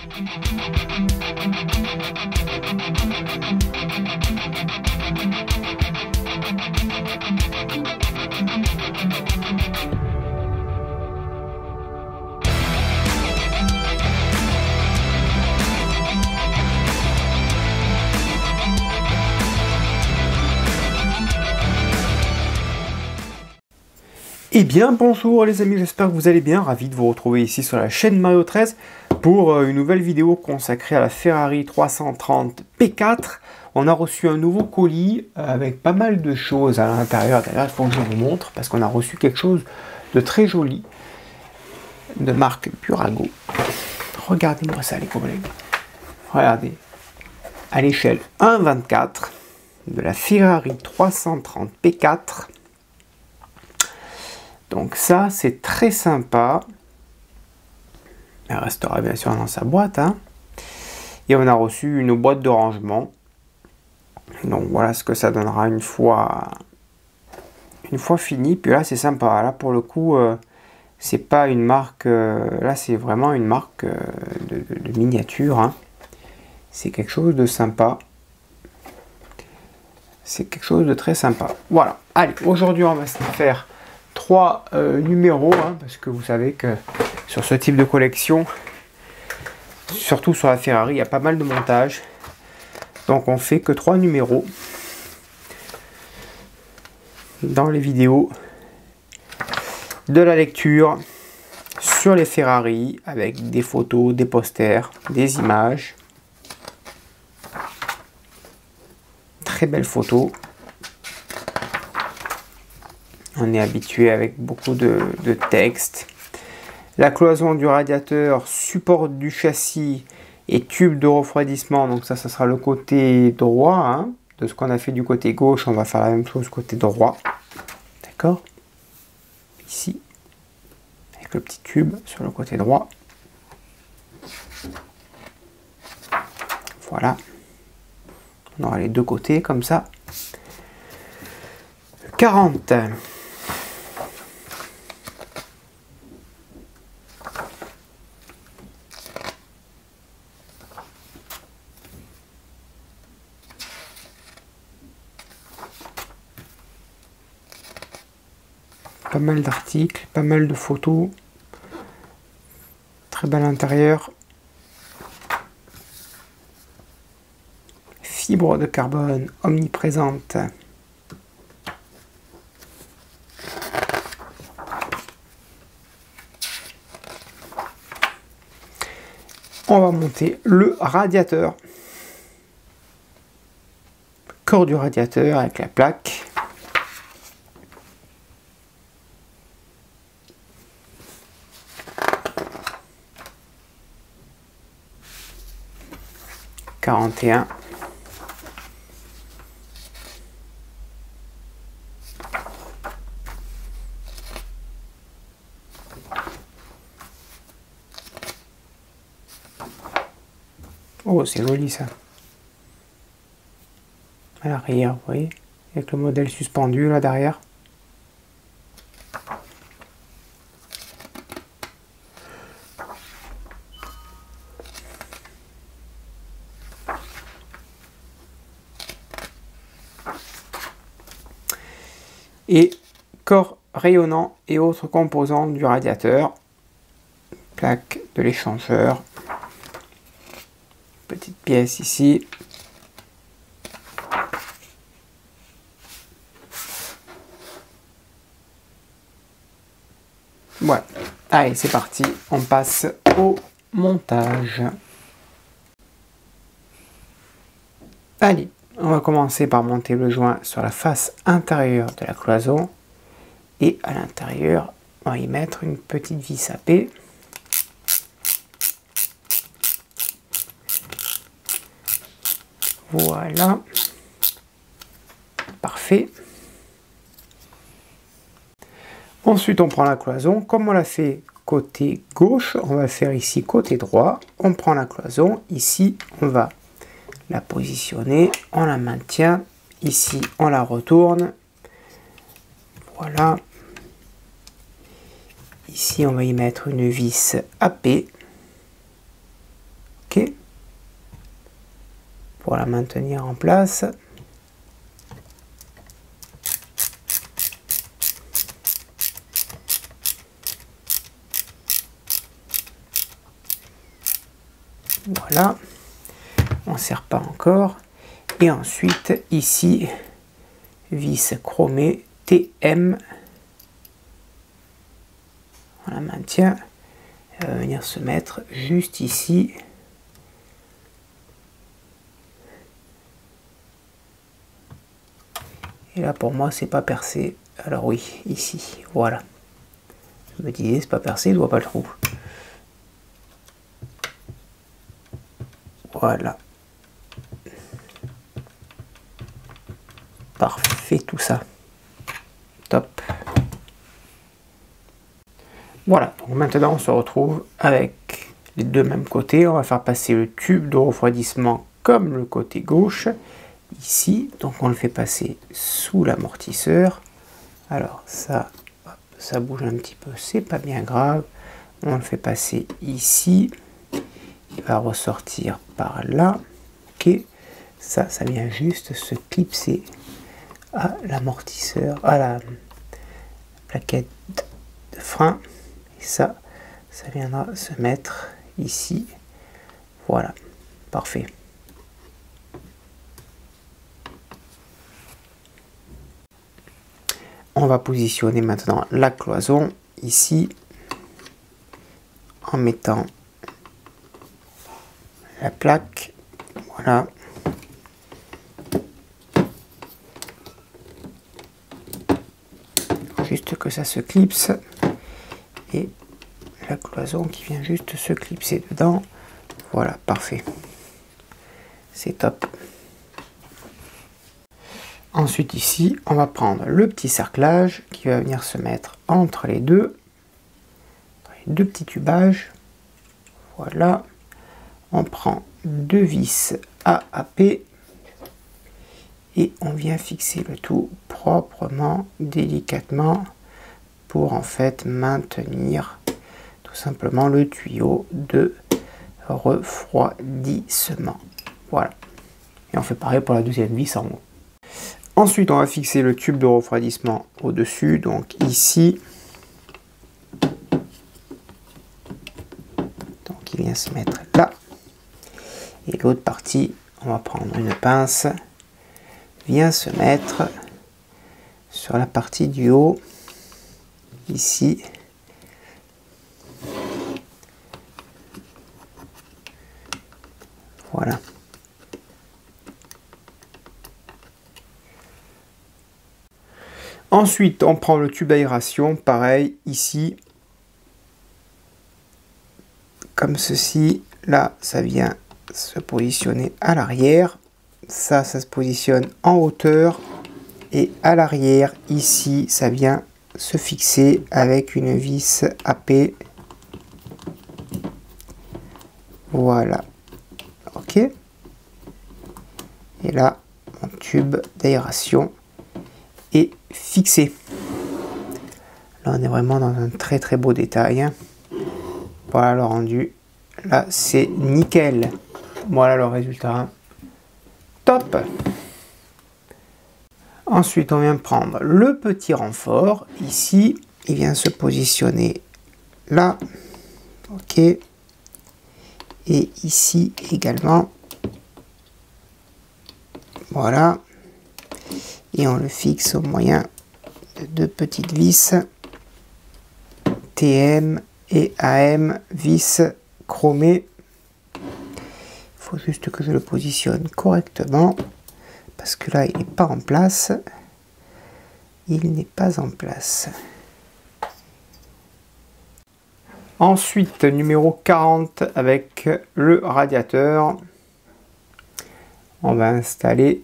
Eh bien bonjour les amis, j'espère que vous allez bien, ravi de vous retrouver ici sur la chaîne Mario 13 pour une nouvelle vidéo consacrée à la Ferrari 330 P4. On a reçu un nouveau colis avec pas mal de choses à l'intérieur. D'ailleurs il faut que je vous montre parce qu'on a reçu quelque chose de très joli de marque Burago. Regardez-moi ça les collègues, regardez, à l'échelle 1/24 de la Ferrari 330 P4. Donc ça, c'est très sympa. Elle restera bien sûr dans sa boîte. Hein. Et on a reçu une boîte de rangement. Donc voilà ce que ça donnera une fois fini. Puis là, c'est sympa. Là, pour le coup, c'est pas une marque... là, c'est vraiment une marque de miniature. Hein. C'est quelque chose de sympa. C'est quelque chose de très sympa. Voilà. Allez, aujourd'hui, on va se faire 3 numéros, hein, parce que vous savez que sur ce type de collection, surtout sur la Ferrari, il y a pas mal de montages. Donc on fait que 3 numéros dans les vidéos de la lecture sur les Ferrari avec des photos, des posters, des images. Très belles photos. On est habitué avec beaucoup de texte. La cloison du radiateur, support du châssis et tube de refroidissement. Donc ça sera le côté droit. Hein. De ce qu'on a fait du côté gauche, on va faire la même chose côté droit. D'accord? Ici, avec le petit tube sur le côté droit. Voilà. On aura les deux côtés comme ça. 40. Pas mal d'articles, pas mal de photos. Très bel intérieur. Fibre de carbone omniprésente. On va monter le radiateur. Corps du radiateur avec la plaque. « 41 ». Oh, c'est joli ça. À l'arrière, vous voyez, avec le modèle suspendu là derrière. Et corps rayonnant et autres composants du radiateur. Plaque de l'échangeur. Petite pièce ici. Voilà. Allez, c'est parti. On passe au montage. Allez, on va commencer par monter le joint sur la face intérieure de la cloison. Et à l'intérieur, on va y mettre une petite vis à paix. Voilà. Parfait. Ensuite, on prend la cloison. Comme on l'a fait côté gauche, on va faire ici côté droit. On prend la cloison. Ici, on va la positionner. On la maintient. Ici, on la retourne. Voilà. Ici, on va y mettre une vis AP. pour la maintenir en place. Voilà, on ne serre pas encore. Et ensuite, ici, vis chromée TM. On la maintient. Elle va venir se mettre juste ici. Et là, pour moi, c'est pas percé. Alors oui, ici, voilà. Je me disais, c'est pas percé, je vois pas le trou. Voilà. Parfait tout ça. Top. Voilà, donc maintenant on se retrouve avec les deux mêmes côtés. On va faire passer le tube de refroidissement comme le côté gauche. Ici, donc on le fait passer sous l'amortisseur. Alors ça, ça bouge un petit peu, c'est pas bien grave. On le fait passer ici. Il va ressortir par là. Ok, ça vient juste se clipser à l'amortisseur, à la plaquette de frein. Et ça viendra se mettre ici. Voilà, parfait. On va positionner maintenant la cloison ici en mettant la plaque. Voilà. Juste que ça se clipse et la cloison qui vient juste se clipser dedans. Voilà, parfait. C'est top. Ensuite ici, on va prendre le petit cerclage qui va venir se mettre entre les deux petits tubages. Voilà. On prend deux vis AAP et on vient fixer le tout proprement, délicatement pour en fait maintenir tout simplement le tuyau de refroidissement. Voilà. Et on fait pareil pour la deuxième vis en haut. Ensuite, on va fixer le tube de refroidissement au-dessus, donc ici. Donc il vient se mettre là. Et l'autre partie, on va prendre une pince, vient se mettre sur la partie du haut, ici. Voilà. Ensuite, on prend le tube d'aération, pareil, ici, comme ceci. Là, ça vient se positionner à l'arrière. Ça se positionne en hauteur. Et à l'arrière, ici, ça vient se fixer avec une vis AP. Voilà. OK. Et là, mon tube d'aération est fixé. Là, on est vraiment dans un très très beau détail. Voilà le rendu. Là, c'est nickel. Voilà le résultat. Top. Ensuite, on vient prendre le petit renfort. Ici, il vient se positionner là. OK. Et ici également. Voilà. Et on le fixe au moyen de deux petites vis TM et AM, vis chromées. Il faut juste que je le positionne correctement parce que là il n'est pas en place. Il n'est pas en place. Ensuite, numéro 40 avec le radiateur. On va installer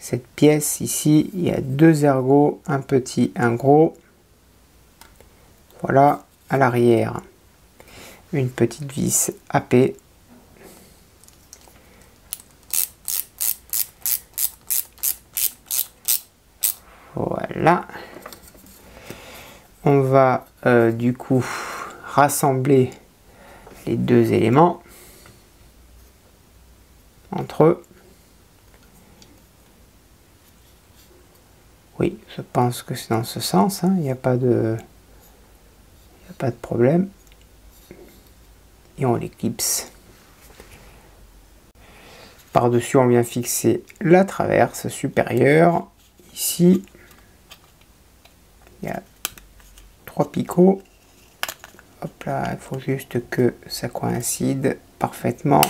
cette pièce ici. Il y a deux ergots, un petit, un gros. Voilà, à l'arrière, une petite vis AP. Voilà. On va du coup rassembler les deux éléments. entre eux. Oui, je pense que c'est dans ce sens, hein. Il n'y a pas de problème. Et on les clipse. Par-dessus, on vient fixer la traverse supérieure. Ici, il y a 3 picots. Hop là, il faut juste que ça coïncide parfaitement.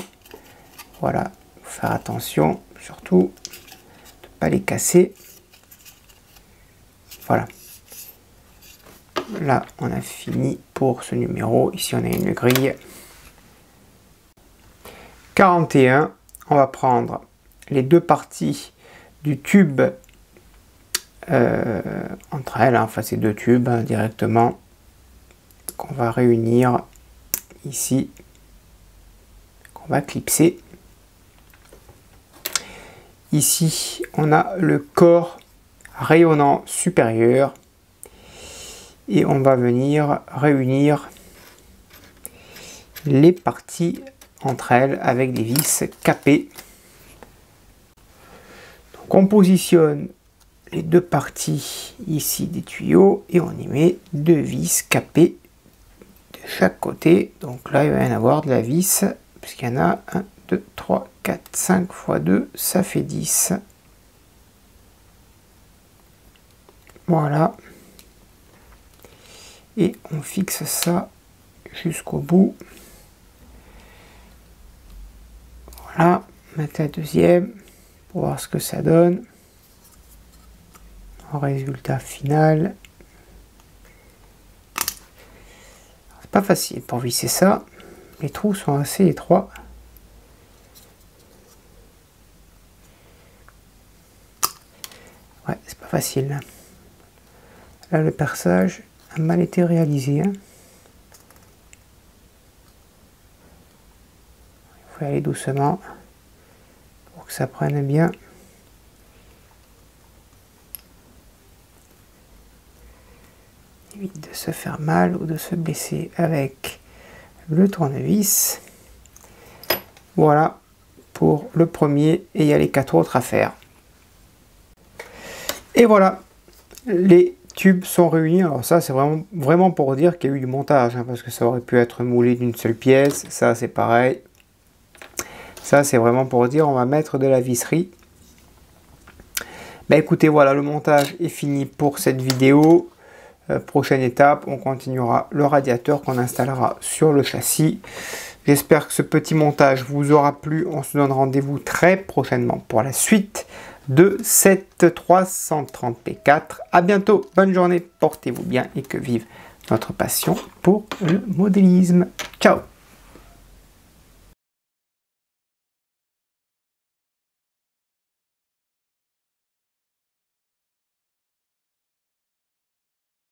Voilà, il faut faire attention, surtout de ne pas les casser. Voilà. Là, on a fini pour ce numéro. Ici, on a une grille. 41. On va prendre les deux parties du tube entre elles. Hein, enfin, ces deux tubes hein, directement qu'on va réunir ici, qu'on va clipser. Ici, on a le corps rayonnant supérieur et on va venir réunir les parties entre elles avec des vis capées. Donc on positionne les deux parties ici des tuyaux et on y met deux vis capées de chaque côté. Donc là il va y en avoir de la vis puisqu'il y en a 1, 2, 3, 4, 5 x 2, ça fait 10. Voilà. Et on fixe ça jusqu'au bout. Voilà, mettre la deuxième pour voir ce que ça donne. En résultat final. C'est pas facile pour visser ça. Les trous sont assez étroits. Ouais, c'est pas facile. Là, le perçage a mal été réalisé. Hein. Il faut aller doucement pour que ça prenne bien. Évite de se faire mal ou de se blesser avec le tournevis. Voilà pour le premier et il y a les 4 autres à faire. Et voilà, les tubes sont réunis. Alors ça c'est vraiment pour dire qu'il y a eu du montage hein, parce que ça aurait pu être moulé d'une seule pièce. Ça c'est pareil. Ça c'est vraiment pour dire on va mettre de la visserie. Ben écoutez, voilà, le montage est fini pour cette vidéo. Prochaine étape, on continuera le radiateur qu'on installera sur le châssis. J'espère que ce petit montage vous aura plu. On se donne rendez-vous très prochainement pour la suite de cette 330 P4. À bientôt, bonne journée, portez-vous bien et que vive notre passion pour le modélisme. Ciao!